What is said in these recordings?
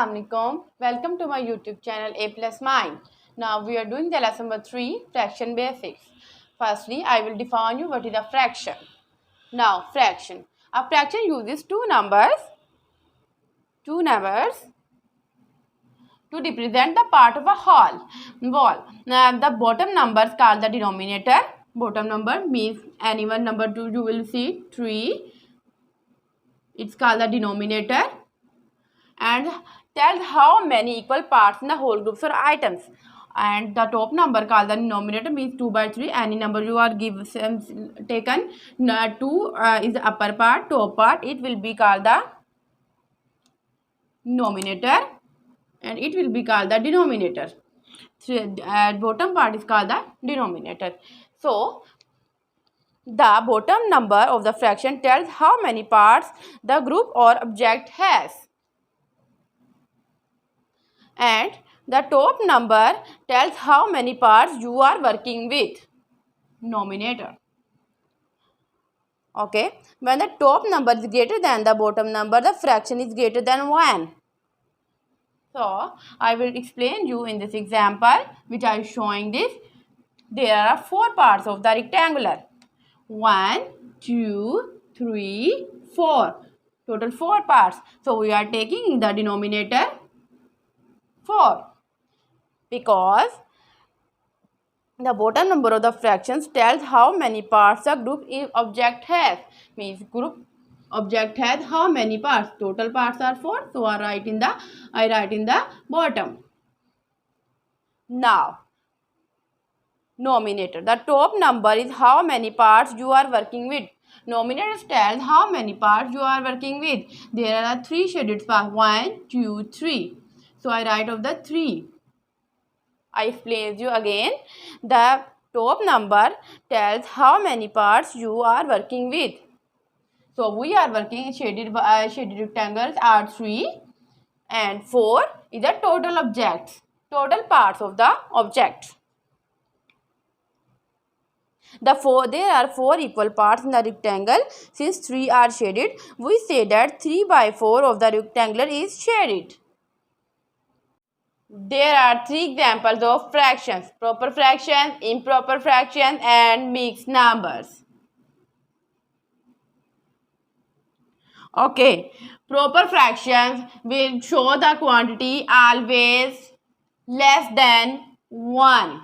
Assalamualaikum. Welcome to my YouTube channel A Plus Mind. Now we are doing the lesson number 3, fraction basics. Firstly, I will define you what is a fraction. Now, fraction. A fraction uses two numbers to represent the part of a wall. Now, the bottom number is called the denominator. Bottom number means any one number 2 you will see 3. It's called the denominator. And tells how many equal parts in the whole groups or items. And the top number called the denominator means 2 by 3. Any number you are taken, 2 is the upper part, top part. It will be called the numerator and it will be called the denominator. Bottom part is called the denominator. So, the bottom number of the fraction tells how many parts the group or object has. And the top number tells how many parts you are working with. Numerator. Okay. When the top number is greater than the bottom number, the fraction is greater than 1. So, I will explain you in this example which I am showing this. There are 4 parts of the rectangular. 1, 2, 3, 4. Total 4 parts. So, we are taking the denominator 4 because the bottom number of the fractions tells how many parts the group object has. Means group object has how many parts. Total parts are 4. So I write in the bottom. Now numerator. The top number is how many parts you are working with. Numerator tells how many parts you are working with. There are 3 shaded parts. 1, 2, 3. So, I write of the 3. I explain you again. The top number tells how many parts you are working with. So, we are working shaded rectangles are 3 and 4 is the total objects. Total parts of the object. There are 4 equal parts in the rectangle. Since 3 are shaded, we say that 3 by 4 of the rectangular is shaded. There are 3 examples of fractions: proper fractions, improper fractions, and mixed numbers. Okay, proper fractions will show the quantity always less than 1.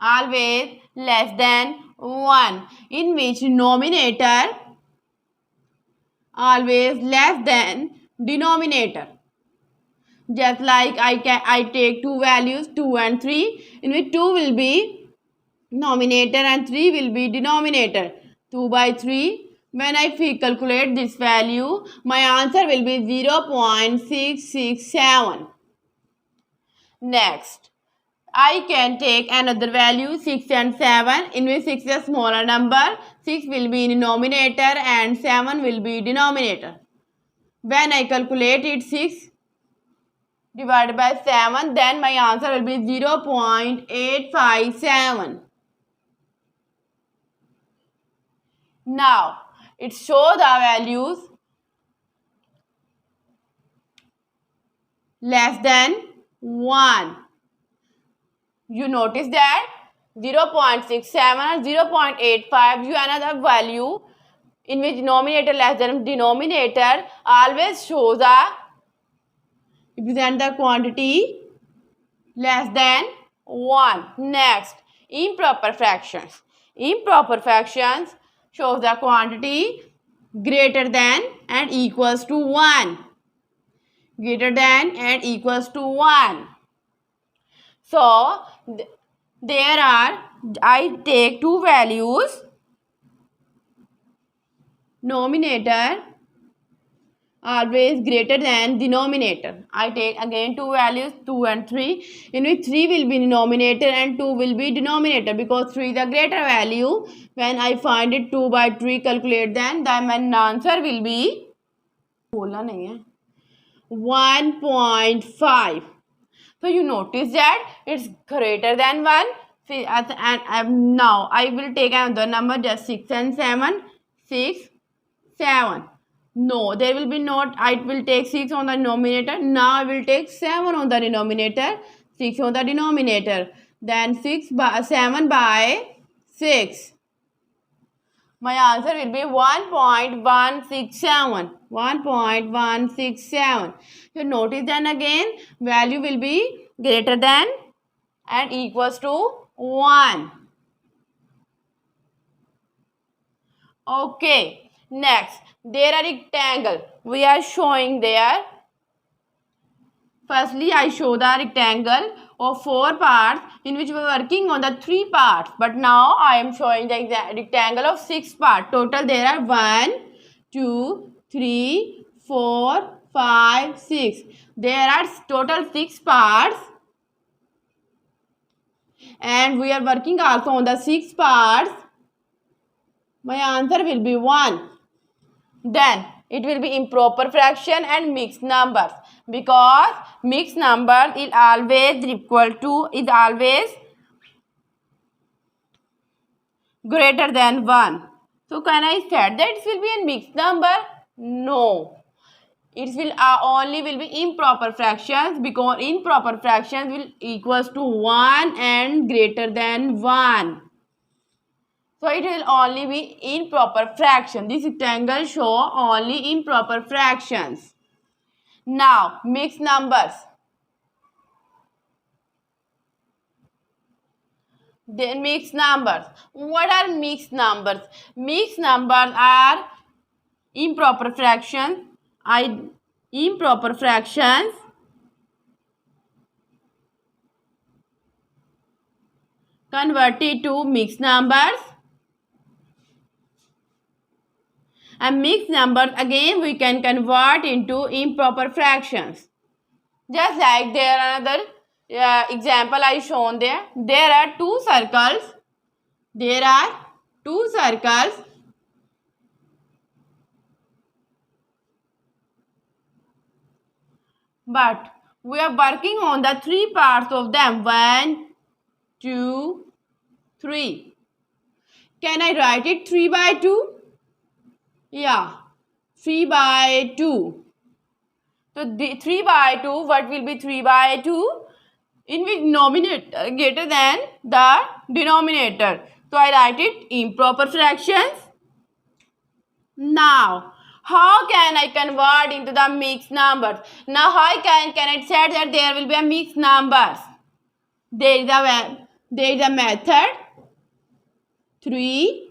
Always less than 1. In which numerator always less than denominator. Just like I take 2 values 2 and 3, in which 2 will be numerator and 3 will be denominator. 2 by 3. When I calculate this value, my answer will be 0.667. Next, I can take another value 6 and 7, in which 6 is a smaller number. 6 will be in numerator and 7 will be denominator. When I calculate it 6 divided by 7, then my answer will be 0.857. Now, it shows the values less than 1. You notice that 0.67 and 0.85 you another value in which numerator less than denominator always shows represent the quantity less than 1. Next, improper fractions. Improper fractions shows the quantity greater than and equals to 1. Greater than and equals to 1. So, I take 2 values, numerator always greater than denominator. I take again 2 values 2 and 3, in which 3 will be numerator and 2 will be denominator because 3 is the greater value. When I find it 2 by 3 calculate, then my answer will be 1.5. So you notice that it's greater than 1. And now I will take another number, just 6 and 7. 6, 7. No, there will be not. I will take 6 on the denominator. Now I will take 7 on the denominator. 6 on the denominator. Then 7 by 6. My answer will be 1.167. 1.167. You notice then again value will be greater than and equals to 1. Okay. Next, there are rectangle. We are showing there. Firstly, I show the rectangle of 4 parts in which we are working on the 3 parts. But now I am showing the rectangle of 6 parts. Total there are 1, 2, 3, 4, 5, 6. There are total 6 parts. And we are working also on the 6 parts. My answer will be 1. Then it will be improper fraction and mixed numbers, because mixed number is always greater than 1. So can I say that it will be a mixed number? No. It will only be improper fractions, because improper fractions will equals to 1 and greater than 1. So it will only be improper fraction. This rectangle show only improper fractions. Now mixed numbers. Then mixed numbers. What are mixed numbers? Mixed numbers are improper fractions. Improper fractions converted to mixed numbers. And mixed numbers again we can convert into improper fractions. Just like there another example I shown there. There are 2 circles. There are 2 circles. But we are working on the 3 parts of them. 1, 2, 3. Can I write it 3 by 2? Yeah, 3 by 2. So the 3 by 2, what will be 3 by 2? In which numerator greater than the denominator. So I write it improper fractions. Now, how can I convert into the mixed numbers? Now, how can I say that there will be a mixed numbers? There is a method 3,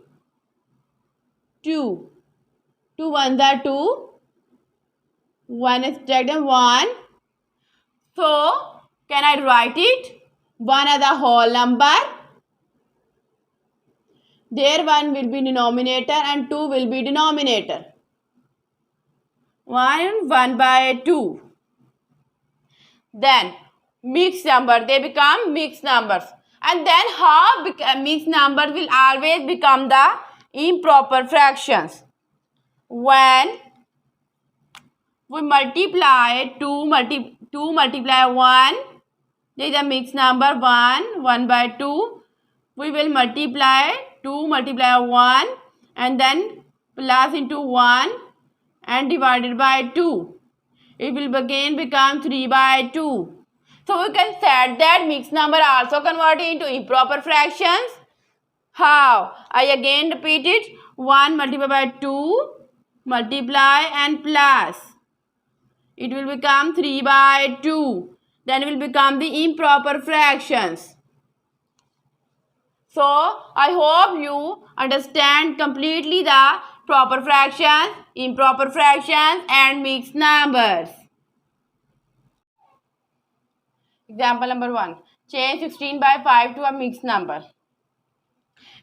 2. 2 ones are 2. 1 is subtracted 1. So, can I write it? 1 as a whole number. There 1 will be denominator and 2 will be denominator. 1 by 2. Then mixed number, they become mixed numbers. And then how mixed number will always become the improper fractions? When we multiply 2 multiply 1, there is a mixed number 1 by 2. We will multiply 2 multiply 1 and then plus into 1 and divided by 2. It will again become 3 by 2. So we can say that mixed number also converted into improper fractions. How? I again repeat it. 1 multiplied by 2, multiply and plus. It will become 3 by 2. Then it will become the improper fractions. So, I hope you understand completely the proper fractions, improper fractions and mixed numbers. Example number 1. Change 16 by 5 to a mixed number.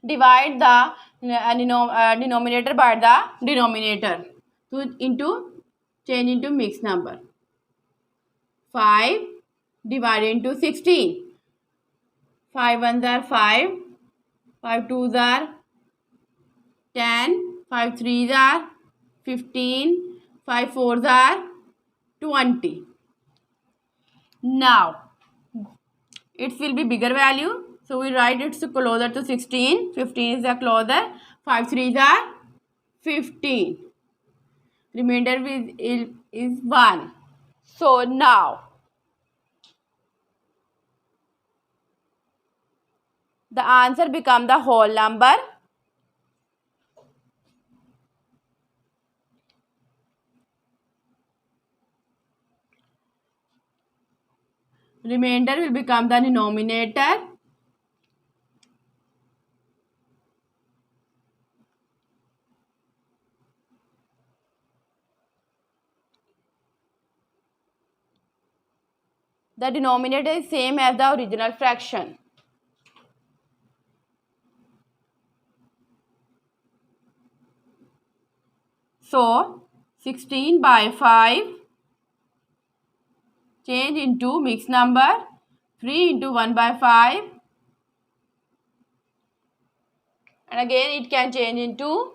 Divide the denominator by the denominator. Change into mixed number. 5 divided into 16. 5 ones are 5. 5 twos are 10. 5 threes are 15. 5 fours are 20. Now, it will be bigger value. So, we write it's closer to 16. 15 is the closer. 5 threes are 15. Remainder is 1. So now the answer become the whole number. Remainder will become the denominator. The denominator is same as the original fraction. So 16 by 5 change into mixed number. 3 into 1 by 5. And again it can change into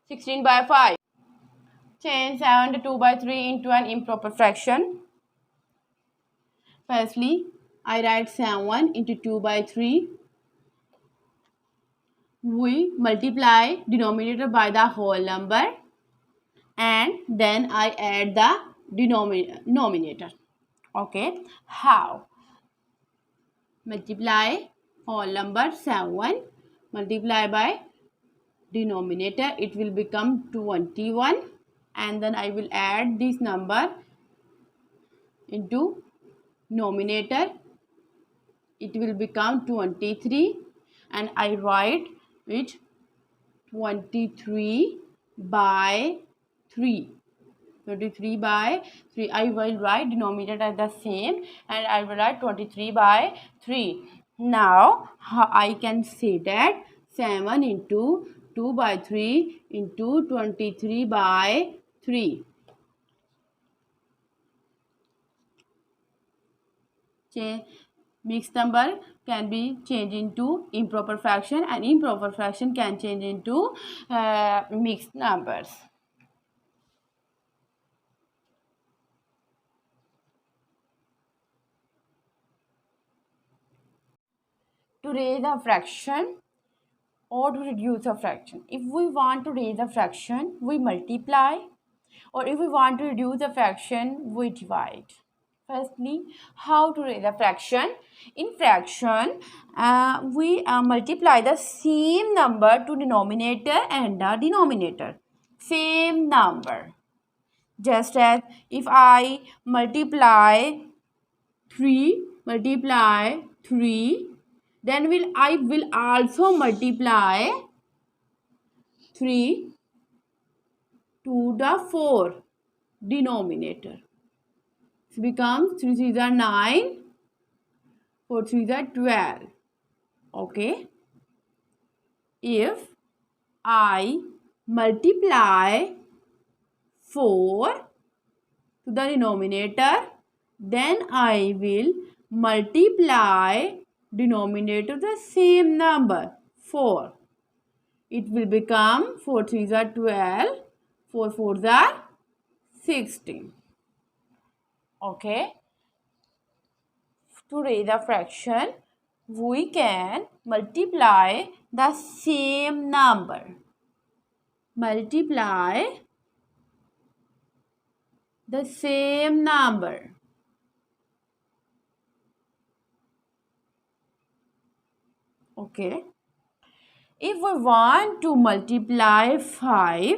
16 by 5. Change 7 to 2 by 3 into an improper fraction. Firstly, I write 7 into 2 by 3. We multiply denominator by the whole number and then I add the denominator. Okay, how? Multiply whole number 7 multiply by denominator, it will become 21, and then I will add this number into numerator, it will become 23, and I write it 23 by 3. 23 by 3. I will write denominator as the same and I will write 23 by 3. Now I can say that 7 into 2 by 3 into 23 by 3. Mixed number can be changed into improper fraction and improper fraction can change into mixed numbers. To raise a fraction or to reduce a fraction. If we want to raise a fraction, we multiply, or if we want to reduce a fraction, we divide. Firstly, how to raise a fraction? In fraction, we multiply the same number to denominator and the denominator. Same number. Just as if I multiply 3, then I will also multiply 3 to the 4 denominator. It becomes 3 3s are 9, 4 3s are 12. Okay. If I multiply 4 to the denominator, then I will multiply denominator the same number 4. It will become 4 3s are 12, 4 4s are 16. Okay. To raise a fraction, we can multiply the same number. Multiply the same number. Okay. If we want to multiply 5,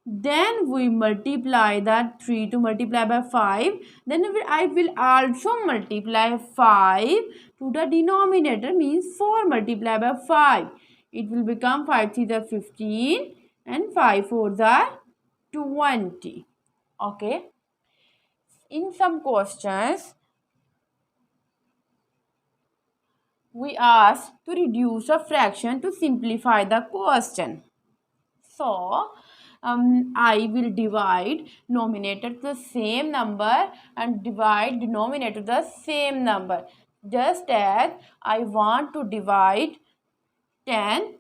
then we multiply that 3 to multiply by 5. Then I will also multiply 5 to the denominator, means 4 multiplied by 5. It will become 5 3s are 15 and 5 4s are 20. Okay. In some questions, we ask to reduce a fraction to simplify the question. So, I will divide numerator to the same number and divide denominator to the same number. Just as I want to divide 10,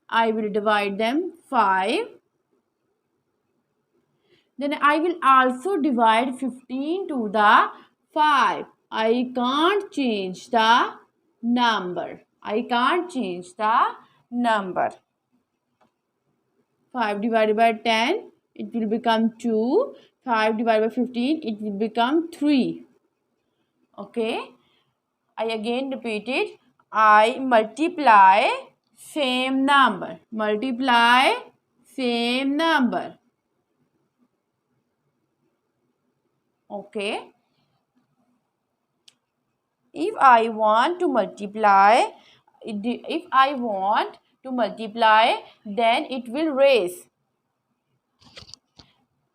I will divide them 5. Then I will also divide 15 to the 5. I can't change the number. 5 divided by 10 it will become 2. 5 divided by 15, it will become 3. Okay, I again repeat it. I multiply same number. Multiply same number. Okay. If I want to multiply, then it will raise.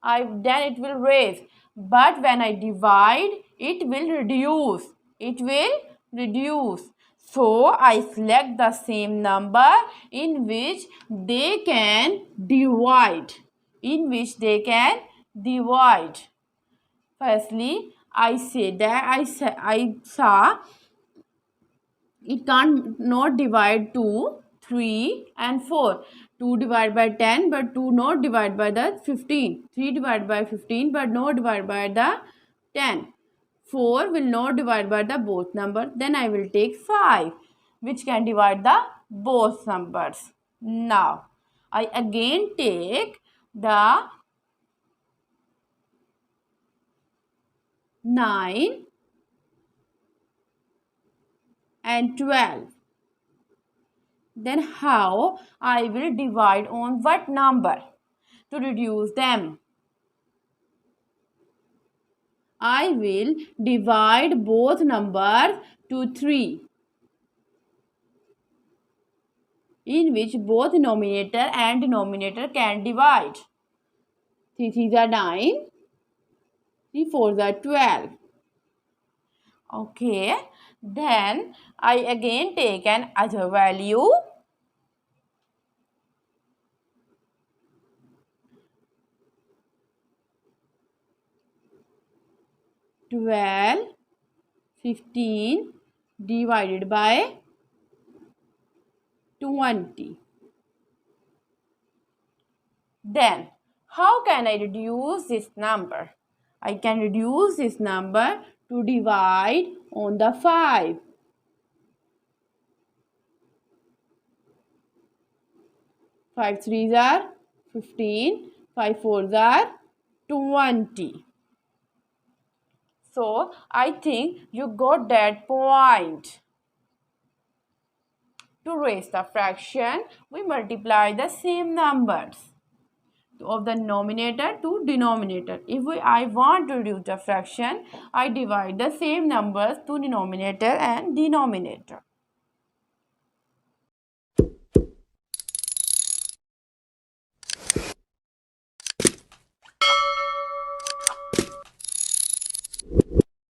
Then it will raise. But when I divide, it will reduce. It will reduce. So I select the same number in which they can divide. Firstly, I saw it can't not divide 2, 3 and 4. 2 divided by 10 but 2 not divided by the 15. 3 divided by 15 but not divided by the 10. 4 will not divide by the both number. Then I will take 5 which can divide the both numbers. Now I again take the 9 and 12. Then how I will divide on what number to reduce them? I will divide both numbers to 3, in which both numerator and denominator can divide. 3 3s are 9, 3 4s are 12. Okay, then I again take an other value. 12, 15 divided by 20. Then, how can I reduce this number? I can reduce this number to divide on the 5. 5 3s are 15, 5 4s are 20. So, I think you got that point. To raise the fraction, we multiply the same numbers of the numerator to denominator. If I want to reduce the fraction, I divide the same numbers to numerator and denominator.